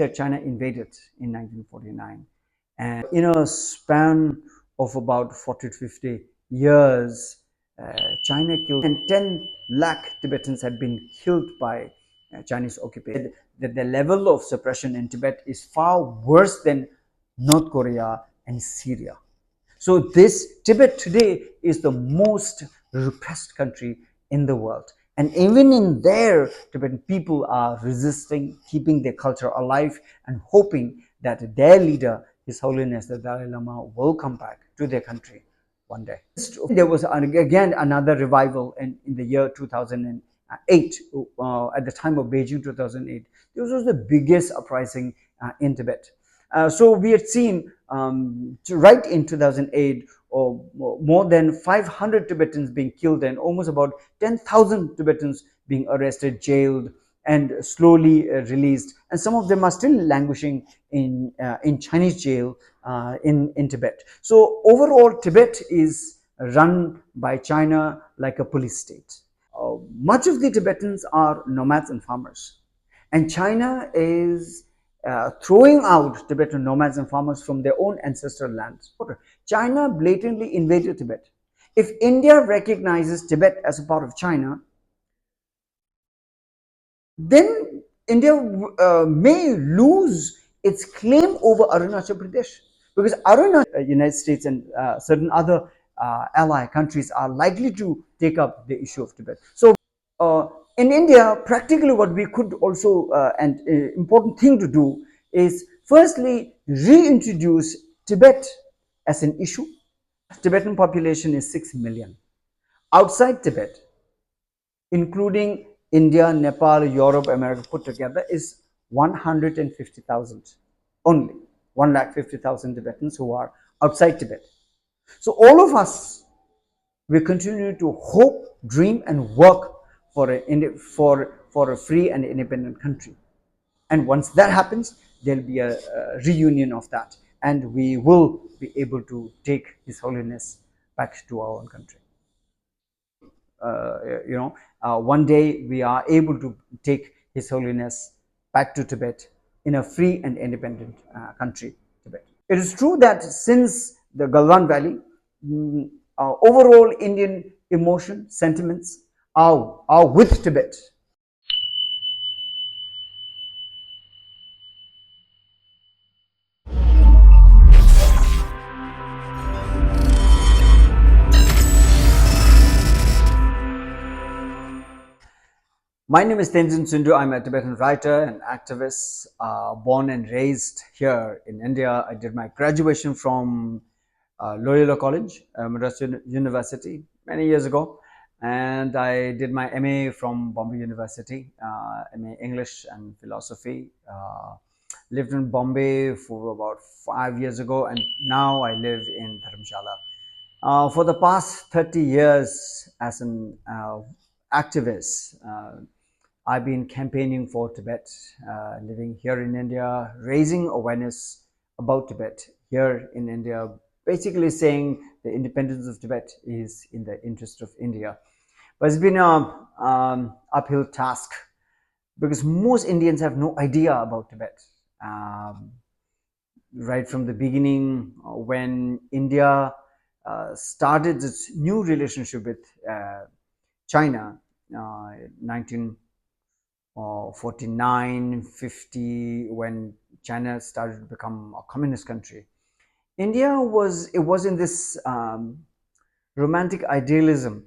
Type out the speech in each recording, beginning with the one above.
that China invaded in 1949. And in a span of about 40 to 50 years, China killed, and 10 lakh Tibetans had been killed by Chinese occupation. That the level of suppression in Tibet is far worse than North Korea and Syria. So this Tibet today is the most repressed country in the world. And even in there, Tibetan people are resisting, keeping their culture alive, and hoping that their leader, His Holiness the Dalai Lama, will come back to their country one day. There was again another revival in the year 2008, at the time of Beijing 2008. This was the biggest uprising in Tibet. So we had seen right in 2008 more than 500 Tibetans being killed and almost about 10,000 Tibetans being arrested, jailed, and slowly released. And some of them are still languishing in Chinese jail in Tibet. So overall, Tibet is run by China like a police state. Much of the Tibetans are nomads and farmers, and China is throwing out Tibetan nomads and farmers from their own ancestral lands. China blatantly invaded Tibet. If India recognizes Tibet as a part of China, then India may lose its claim over Arunachal Pradesh, because United States and certain other ally countries are likely to take up the issue of Tibet. So in India, practically what we could also, and important thing to do is firstly reintroduce Tibet as an issue. Tibetan population is 6 million. Outside Tibet, including India, Nepal, Europe, America put together, is 150,000 only. 150,000 Tibetans who are outside Tibet. So all of us, we continue to hope, dream, and work for a free and independent country. And once that happens, there'll be a reunion of that, and we will be able to take His Holiness back to our own country. One day we are able to take His Holiness back to Tibet in a free and independent country, Tibet. It is true that since the Galwan Valley, overall Indian emotion, sentiments are with Tibet. My name is Tenzin Tsundue. I'm a Tibetan writer and activist, born and raised here in India. I did my graduation from Loyola College, Madras University, many years ago. And I did my MA from Bombay University, MA English and Philosophy. Lived in Bombay for about 5 years ago, and now I live in Dharamshala. For the past 30 years as an activist, I've been campaigning for Tibet, living here in India, raising awareness about Tibet here in India, basically saying the independence of Tibet is in the interest of India. But it's been an uphill task because most Indians have no idea about Tibet. Right from the beginning, when India started its new relationship with China, 1949, 50, when China started to become a communist country. India was in this romantic idealism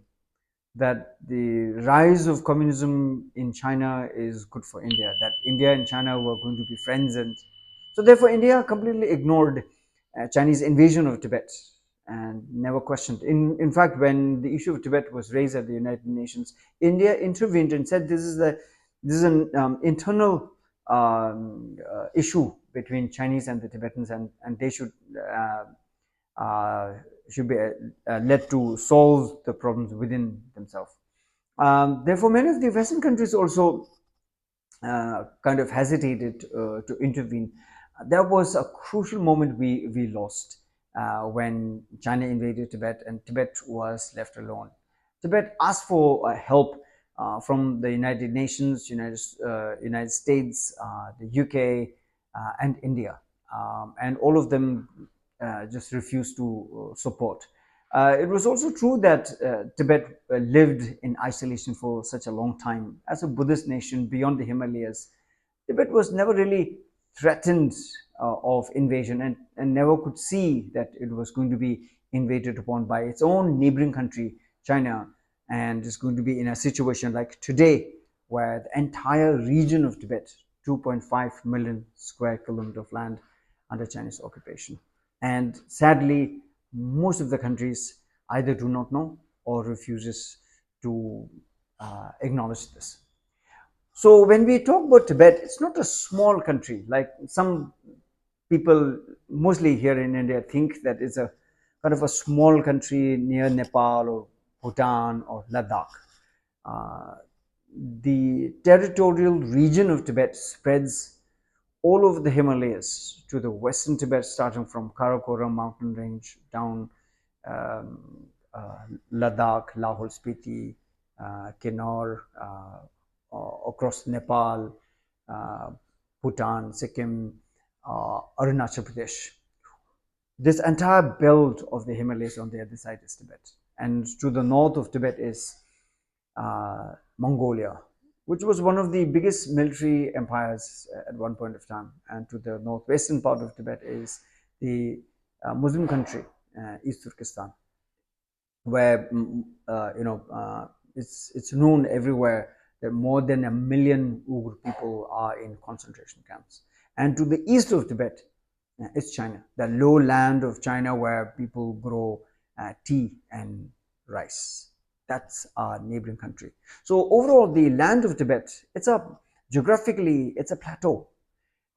that the rise of communism in China is good for India, that India and China were going to be friends, and so therefore India completely ignored Chinese invasion of Tibet and never questioned. In fact, when the issue of Tibet was raised at the United Nations, India intervened and said this is an internal issue between Chinese and the Tibetans, and they should be led to solve the problems within themselves. Therefore, many of the Western countries also kind of hesitated to intervene. That was a crucial moment we lost when China invaded Tibet and Tibet was left alone. Tibet asked for help from the United Nations, United States, the UK, and India, and all of them just refused to support. It was also true that Tibet lived in isolation for such a long time. As a Buddhist nation beyond the Himalayas, Tibet was never really threatened of invasion, and never could see that it was going to be invaded upon by its own neighboring country, China, and is going to be in a situation like today, where the entire region of Tibet, 2.5 million square kilometer of land, under Chinese occupation. And sadly, most of the countries either do not know or refuses to acknowledge this. So when we talk about Tibet, it's not a small country like some people, mostly here in India, think that it's a kind of a small country near Nepal or Bhutan or Ladakh. Uh, the territorial region of Tibet spreads all over the Himalayas to the western Tibet, starting from Karakoram mountain range down um, Ladakh, Lahore Spiti, Kinnaur, across Nepal, uh, Bhutan, Sikkim, Arunachal Pradesh. This entire belt of the Himalayas on the other side is Tibet. And to the north of Tibet is Mongolia, which was one of the biggest military empires at one point of time. And to the northwestern part of Tibet is the Muslim country, East Turkestan, where it's known everywhere that more than 1 million Uyghur people are in concentration camps. And to the east of Tibet is China, the lowland of China where people grow tea and rice. That's our neighboring country. So overall, the land of Tibet, geographically, it's a plateau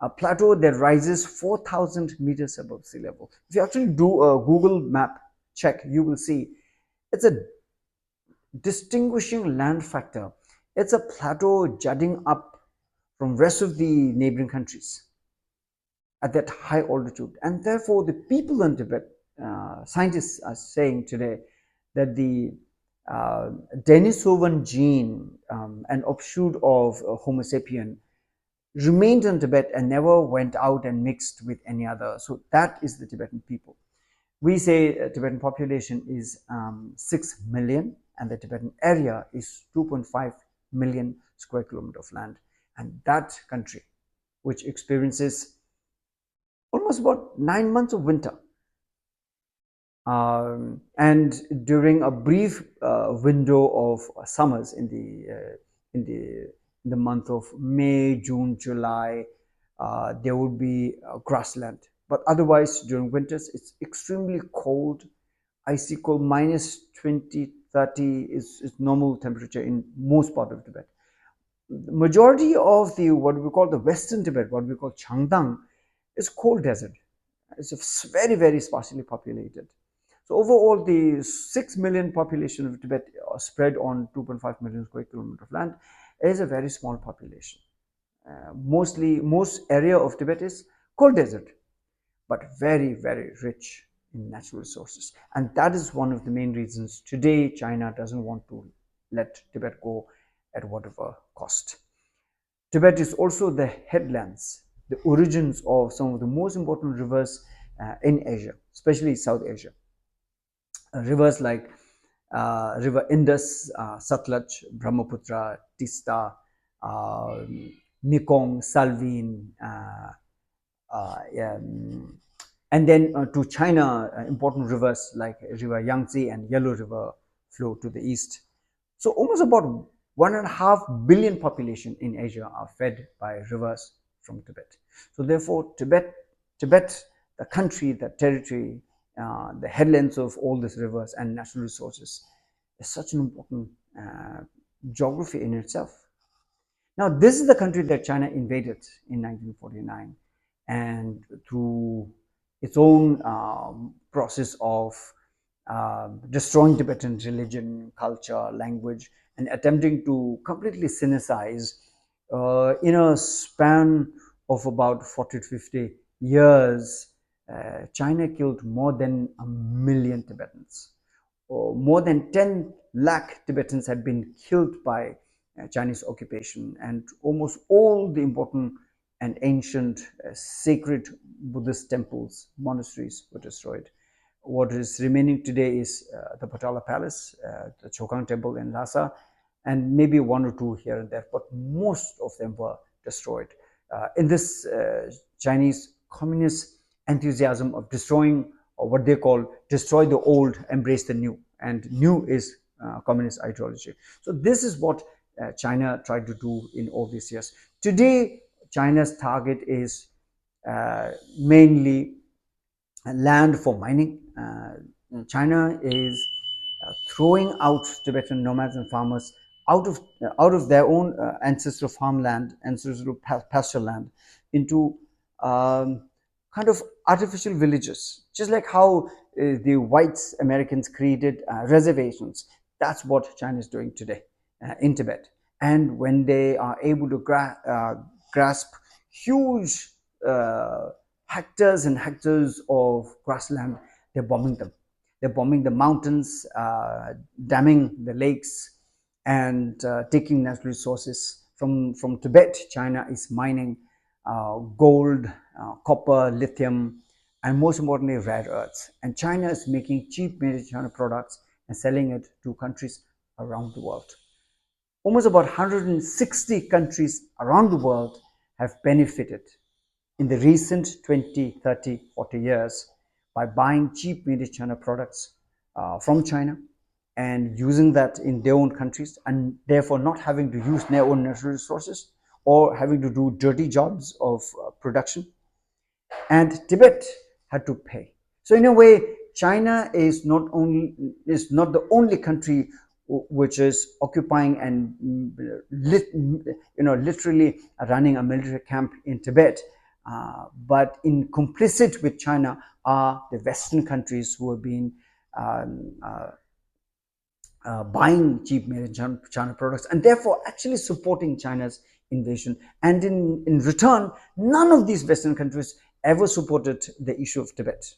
that rises 4,000 meters above sea level. If you actually do a Google map check, you will see it's a distinguishing land factor. It's a plateau jutting up from rest of the neighboring countries at that high altitude, and therefore the people in Tibet, scientists are saying today that the Denisovan gene, an offshoot of Homo sapien, remained in Tibet and never went out and mixed with any other. So that is the Tibetan people. We say Tibetan population is 6 million, and the Tibetan area is 2.5 million square kilometer of land. And that country, which experiences almost about 9 months of winter, and during a brief window of summers in the month of May, June, July, there would be grassland. But otherwise, during winters, it's extremely cold, icy cold, minus 20, 30 is normal temperature in most part of Tibet. The majority of the what we call the Western Tibet, what we call Changdang, is cold desert. It's very, very sparsely populated. So overall, the 6 million population of Tibet spread on 2.5 million square kilometer of land is a very small population. Most area of Tibet is cold desert, but very, very rich in natural resources. And that is one of the main reasons today China doesn't want to let Tibet go at whatever cost. Tibet is also the headlands, the origins of some of the most important rivers in Asia, especially South Asia. Rivers like River Indus, Satluj, Brahmaputra, Tista, uh, Mekong, Salween, and then to China, important rivers like River Yangtze and Yellow River flow to the east. So almost about 1.5 billion population in Asia are fed by rivers from Tibet. So therefore, Tibet, the country, the territory, the headlands of all these rivers and natural resources, is such an important geography in itself. Now, this is the country that China invaded in 1949, and through its own process of destroying Tibetan religion, culture, language, and attempting to completely sinicize in a span of about 40 to 50 years, China killed more than 1 million Tibetans. More than 10 lakh Tibetans had been killed by Chinese occupation, and almost all the important and ancient sacred Buddhist temples, monasteries were destroyed. What is remaining today is the Potala Palace, the Chokang Temple in Lhasa, and maybe one or two here and there, but most of them were destroyed. In this Chinese communist enthusiasm of destroying, or what they call destroy the old, embrace the new, and new is communist ideology. So this is what China tried to do in all these years. Today, China's target is mainly land for mining. China is throwing out Tibetan nomads and farmers out of their own ancestral farmland, ancestral pasture land, into kind of artificial villages, just like how the whites Americans created reservations. That's what China is doing today in Tibet. And when they are able to grasp huge hectares and hectares of grassland, they're bombing them. They're bombing the mountains, damming the lakes, and taking natural resources from Tibet. China is mining gold, copper, lithium, and most importantly, rare earths. And China is making cheap made in China products and selling it to countries around the world. Almost about 160 countries around the world have benefited in the recent 20, 30, 40 years by buying cheap made in China products from China and using that in their own countries, and therefore not having to use their own natural resources or having to do dirty jobs of production. And Tibet had to pay. So in a way, China is not the only country which is occupying and literally running a military camp in Tibet. But in complicit with China are the Western countries who have been buying cheap made in China products, and therefore actually supporting China's invasion. And in return, none of these Western countries ever supported the issue of Tibet.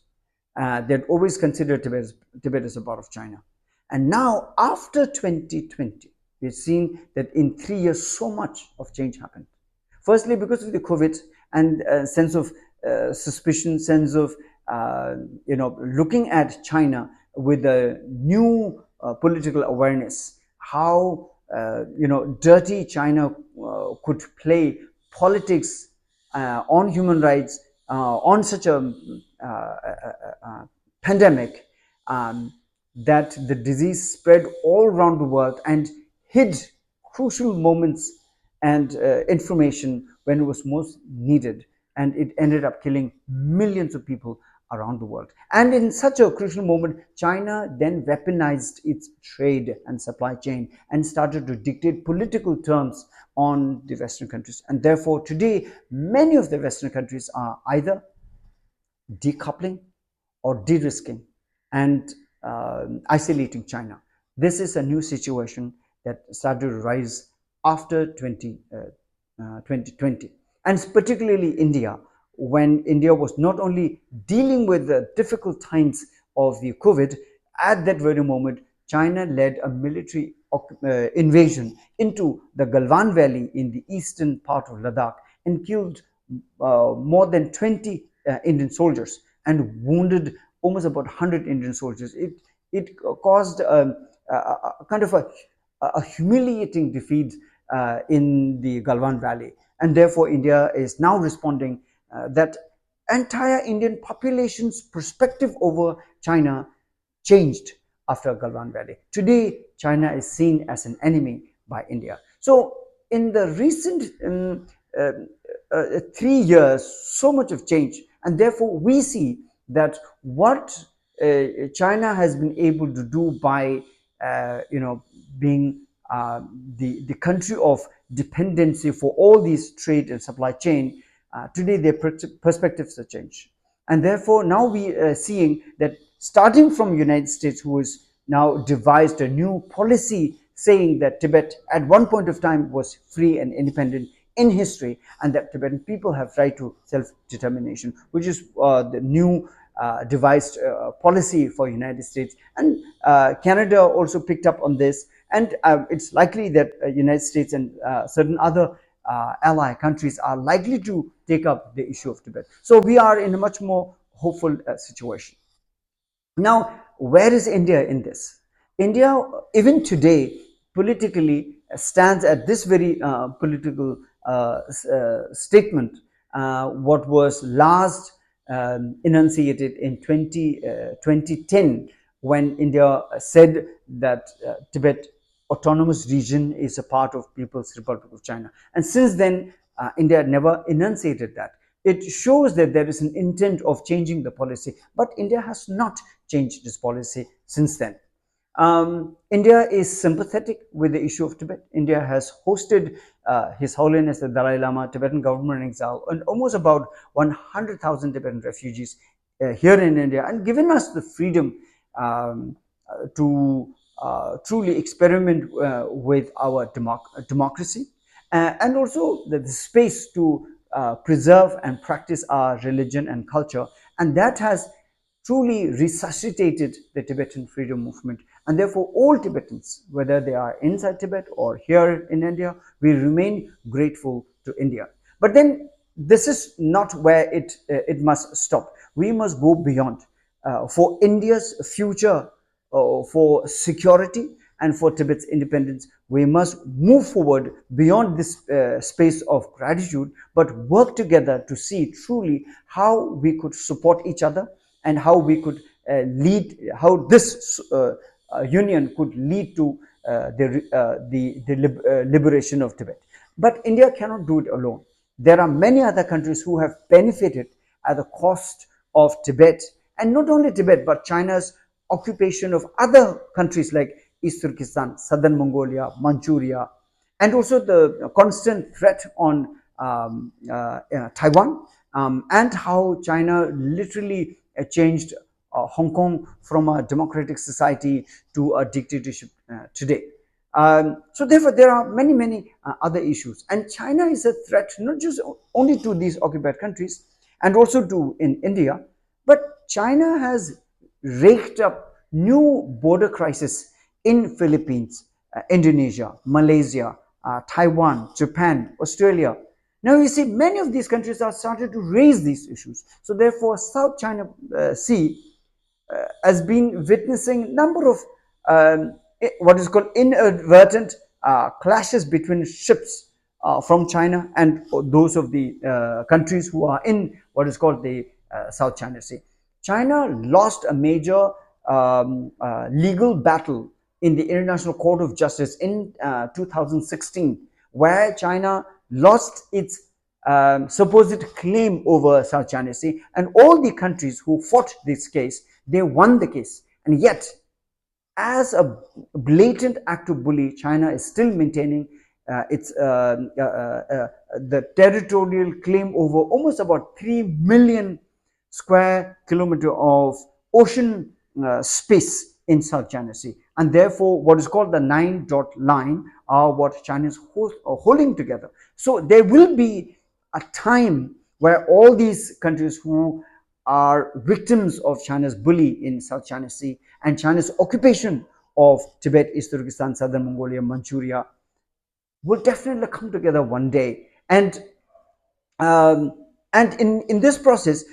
They'd always considered Tibet as a part of China. And now, after 2020, we've seen that in 3 years, so much of change happened. Firstly, because of the COVID and sense of suspicion, sense of looking at China with a new political awareness, how dirty China could play politics on human rights on such a pandemic, that the disease spread all around the world and hid crucial moments and information when it was most needed, and it ended up killing millions of people around the world. And in such a crucial moment, China then weaponized its trade and supply chain and started to dictate political terms on the Western countries. And therefore, today, many of the Western countries are either decoupling or de-risking and isolating China. This is a new situation that started to rise after 2020, and particularly India, when India was not only dealing with the difficult times of the COVID, at that very moment, China led a military invasion into the Galwan Valley in the eastern part of Ladakh and killed more than 20 Indian soldiers and wounded almost about 100 Indian soldiers. It caused a kind of a humiliating defeat in the Galwan Valley, and therefore India is now responding that entire Indian population's perspective over China changed after Galwan Valley. Today, China is seen as an enemy by India. So, in the recent 3 years, so much of change, and therefore we see that what China has been able to do by being the country of dependency for all these trade and supply chain, today their perspectives have changed. And therefore now we are seeing that starting from United States, who has now devised a new policy saying that Tibet at one point of time was free and independent in history, and that Tibetan people have right to self-determination, which is the new devised policy for United States. And Canada also picked up on this, and it's likely that United States and certain other ally countries are likely to take up the issue of Tibet. So we are in a much more hopeful situation. Now, where is India in this? India, even today, politically stands at this very political statement, what was last enunciated in 2010, when India said that Tibet autonomous region is a part of People's Republic of China. And since then, India never enunciated that. It shows that there is an intent of changing the policy, but India has not changed this policy since then. India is sympathetic with the issue of Tibet. India has hosted His Holiness the Dalai Lama, Tibetan government in exile, and almost about 100,000 Tibetan refugees here in India, and given us the freedom to truly experiment with our democracy, and also the space to preserve and practice our religion and culture. And that has truly resuscitated the Tibetan freedom movement. And therefore, all Tibetans, whether they are inside Tibet or here in India, we remain grateful to India. But then this is not where it must stop. We must go beyond. For India's future, for security, and for Tibet's independence, we must move forward beyond this space of gratitude, but work together to see truly how we could support each other, and how we could how this union could lead to the liberation of Tibet. But India cannot do it alone. There are many other countries who have benefited at the cost of Tibet, and not only Tibet, but China's occupation of other countries like East Turkestan, Southern Mongolia, Manchuria, and also the constant threat on Taiwan, and how China literally changed Hong Kong from a democratic society to a dictatorship today. So therefore, there are many other issues, and China is a threat not just only to these occupied countries and also to in India, but China has raked up new border crisis in Philippines, Indonesia, Malaysia, Taiwan, Japan, Australia. Now you see, many of these countries are started to raise these issues. So therefore, South China Sea has been witnessing number of what is called inadvertent clashes between ships from China and those of the countries who are in what is called the South China Sea. China lost a major legal battle in the International Court of Justice in 2016, where China lost its supposed claim over South China Sea, and all the countries who fought this case, they won the case. And yet, as a blatant act of bully, China is still maintaining its the territorial claim over almost about 3 million square kilometer of ocean space in South China Sea. And therefore, what is called the 9-dot line are what China is holding together. So there will be a time where all these countries who are victims of China's bully in South China Sea and China's occupation of Tibet, East Turkestan, Southern Mongolia, Manchuria will definitely come together one day. And in this process,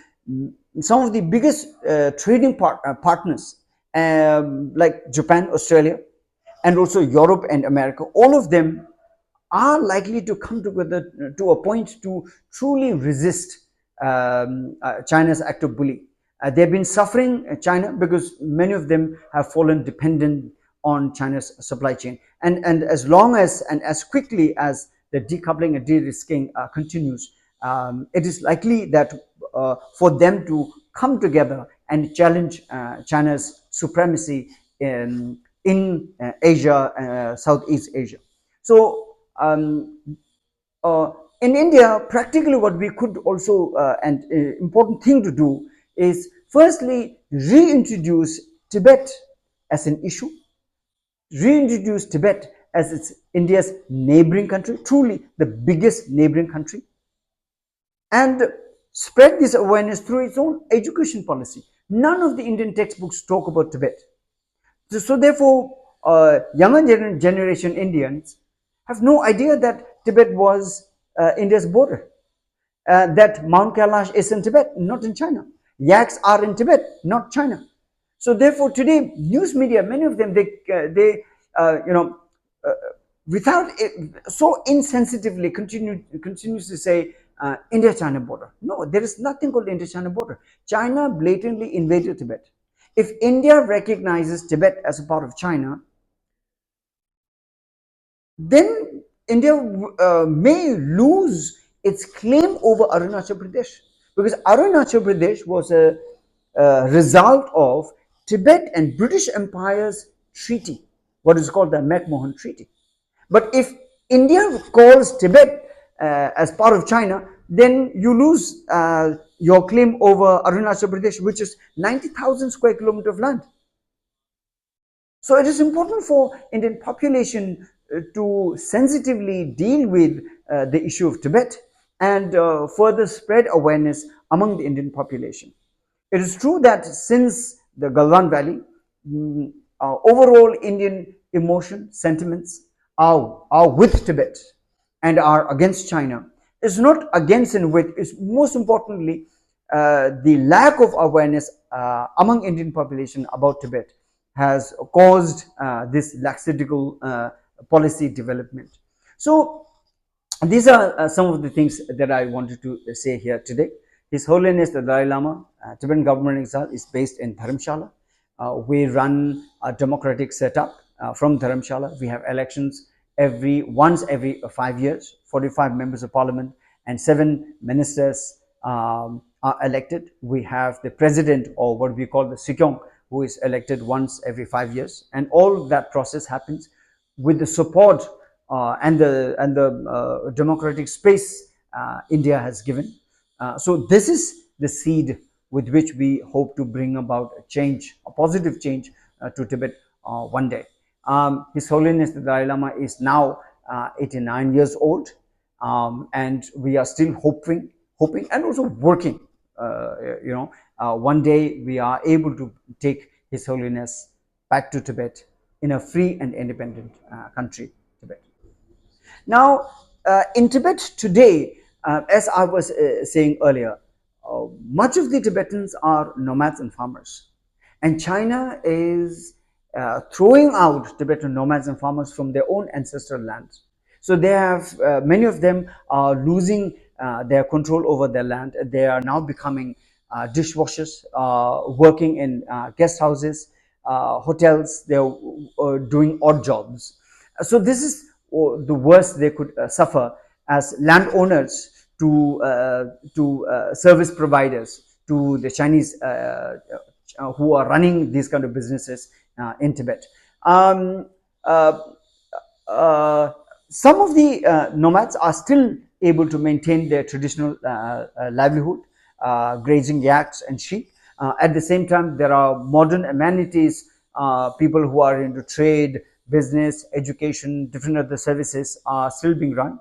some of the biggest trading partners like Japan, Australia, and also Europe and America, all of them are likely to come together to a point to truly resist China's act of bully. They've been suffering China because many of them have fallen dependent on China's supply chain. And as long as and as quickly as the decoupling and de-risking continues, it is likely that for them to come together and challenge China's supremacy in Asia, Southeast Asia. So in India, practically what we could also, and important thing to do is firstly reintroduce Tibet as an issue, reintroduce Tibet as it's India's neighboring country, truly the biggest neighboring country, and spread this awareness through its own education policy. None of the Indian textbooks talk about Tibet. So therefore, younger generation Indians have no idea that Tibet was India's border. That Mount Kailash is in Tibet, not in China. Yaks are in Tibet, not China. So therefore, today news media, many of them, they you know, uh, without it, so insensitively continues to say India-China border. No, there is nothing called India-China border. China blatantly invaded Tibet. If India recognizes Tibet as a part of China, then India may lose its claim over Arunachal Pradesh, because Arunachal Pradesh was a result of Tibet and British Empire's treaty, what is called the McMahon Treaty. But if India calls Tibet as part of China, then you lose your claim over Arunachal Pradesh, which is 90,000 square kilometers of land. So it is important for Indian population to sensitively deal with the issue of Tibet and further spread awareness among the Indian population. It is true that since the Galwan Valley, overall Indian emotion, sentiments are with Tibet and are against China. It's not against and with, it's most importantly the lack of awareness among Indian population about Tibet has caused this lackadaisical policy development. So these are some of the things that I wanted to say here today. His Holiness the Dalai Lama, Tibetan government exile, is based in Dharamshala. We run a democratic setup from Dharamshala. We have elections once every 5 years. 45 members of parliament and 7 ministers are elected. We have the president, or what we call the Sikyong, who is elected once every 5 years, and all that process happens with the support and the democratic space India has given. So this is the seed with which we hope to bring about a change, a positive change to Tibet one day. His Holiness the Dalai Lama is now 89 years old, and we are still hoping and also working. One day we are able to take His Holiness back to Tibet in a free and independent country, Tibet. Now, in Tibet today, as I was saying earlier, much of the Tibetans are nomads and farmers. And China is throwing out Tibetan nomads and farmers from their own ancestral lands. So they have, many of them are losing their control over their land. They are now becoming dishwashers, working in guest houses, hotels. They're doing odd jobs. So this is the worst they could suffer as landowners to service providers, to the Chinese who are running these kind of businesses in Tibet. Uh, some of the nomads are still able to maintain their traditional livelihood, grazing yaks and sheep. At the same time, there are modern amenities. People who are into trade, business, education, different other services are still being run.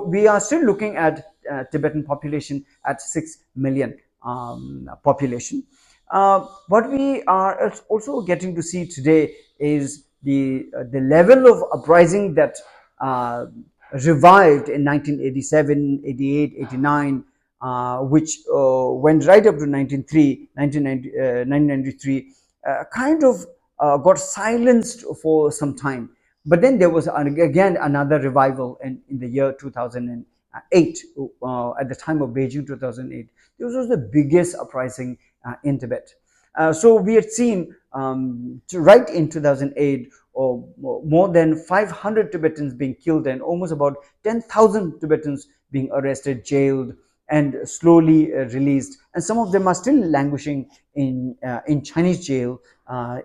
We are still looking at Tibetan population at 6 million population. What we are also getting to see today is the level of uprising that revived in 1987, 88, 89, which went right up to 1993, kind of got silenced for some time. But then there was again another revival in the year 2008, at the time of Beijing 2008. This was the biggest uprising in Tibet. So we had seen right in 2008 more than 500 Tibetans being killed and almost about 10,000 Tibetans being arrested, jailed, and slowly released. And some of them are still languishing in Chinese jail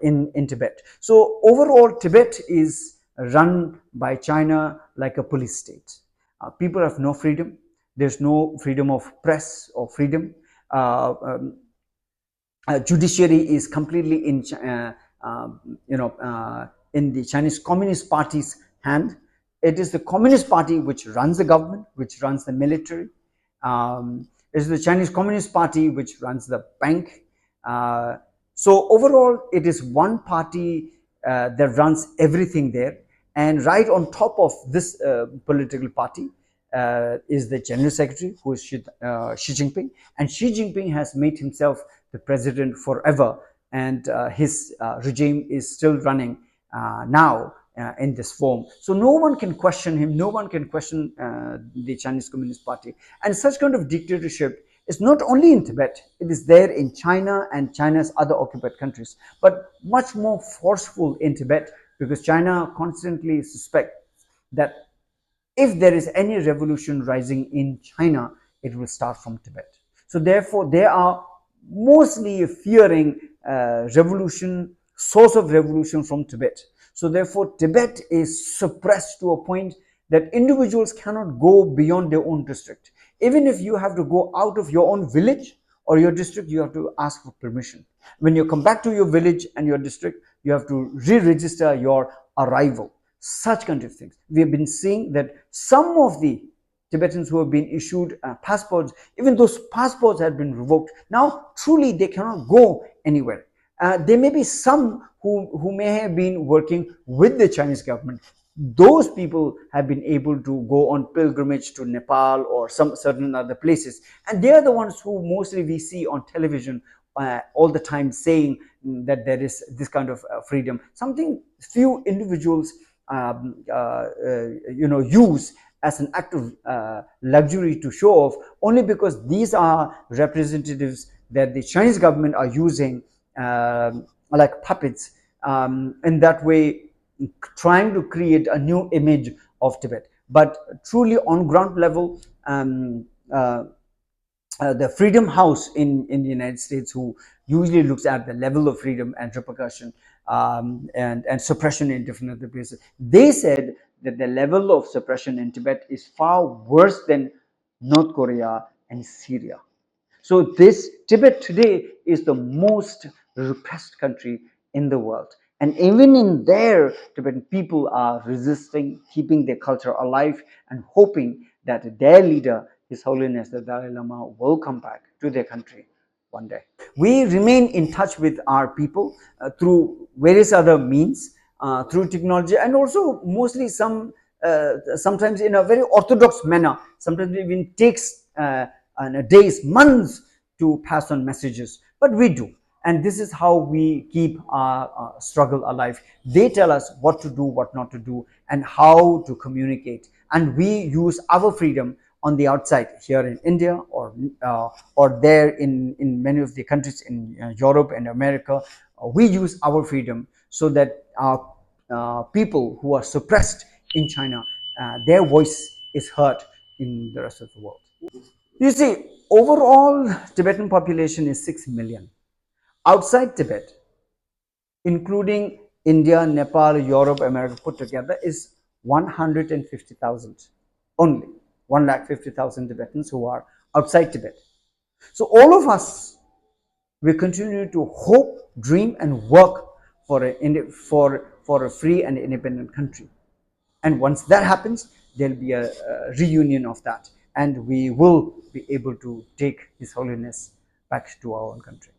in Tibet. So overall, Tibet is run by China like a police state. People have no freedom. There's no freedom of press or freedom. Judiciary is completely in the Chinese Communist Party's hand. It is the Communist Party which runs the government, which runs the military. It is the Chinese Communist Party which runs the bank. So overall, it is one party that runs everything there. And right on top of this political party, is the General Secretary, who is Xi Jinping, and Xi Jinping has made himself the president forever, and his regime is still running now in this form. So no one can question him, no one can question the Chinese Communist Party. And such kind of dictatorship is not only in Tibet, it is there in China and China's other occupied countries, but much more forceful in Tibet, because China constantly suspects that if there is any revolution rising in China, it will start from Tibet. So therefore, they are mostly fearing source of revolution from Tibet. So therefore, Tibet is suppressed to a point that individuals cannot go beyond their own district. Even if you have to go out of your own village or your district, you have to ask for permission. When you come back to your village and your district, you have to re-register your arrival. Such kind of things. We have been seeing that some of the Tibetans who have been issued passports, even those passports have been revoked. Now, truly, they cannot go anywhere. There may be some who may have been working with the Chinese government. Those people have been able to go on pilgrimage to Nepal or some certain other places, and they are the ones who mostly we see on television all the time saying that there is this kind of freedom. Something few individuals use as an act of luxury to show off, only because these are representatives that the Chinese government are using like puppets, in that way trying to create a new image of Tibet. But truly on ground level, the Freedom House in the United States, who usually looks at the level of freedom and repercussion and suppression in different other places, they said that the level of suppression in Tibet is far worse than North Korea and Syria. So this Tibet today is the most repressed country in the world. And even in there, Tibetan people are resisting, keeping their culture alive, and hoping that their leader, His Holiness the Dalai Lama, will come back to their country one day. We remain in touch with our people through various other means, through technology, and also mostly sometimes in a very orthodox manner. Sometimes it even takes days, months to pass on messages, but we do. And this is how we keep our struggle alive. They tell us what to do, what not to do, and how to communicate. And we use our freedom on the outside here in India or there in many of the countries in Europe and America. We use our freedom so that our people who are suppressed in China, their voice is heard in the rest of the world. You see, overall Tibetan population is 6 million. Outside Tibet, including India, Nepal, Europe, America put together, is 150,000 only. 150,000 Tibetans who are outside Tibet. So all of us, we continue to hope, dream, and work for a free and independent country. And once that happens, there'll be a reunion of that, and we will be able to take His Holiness back to our own country.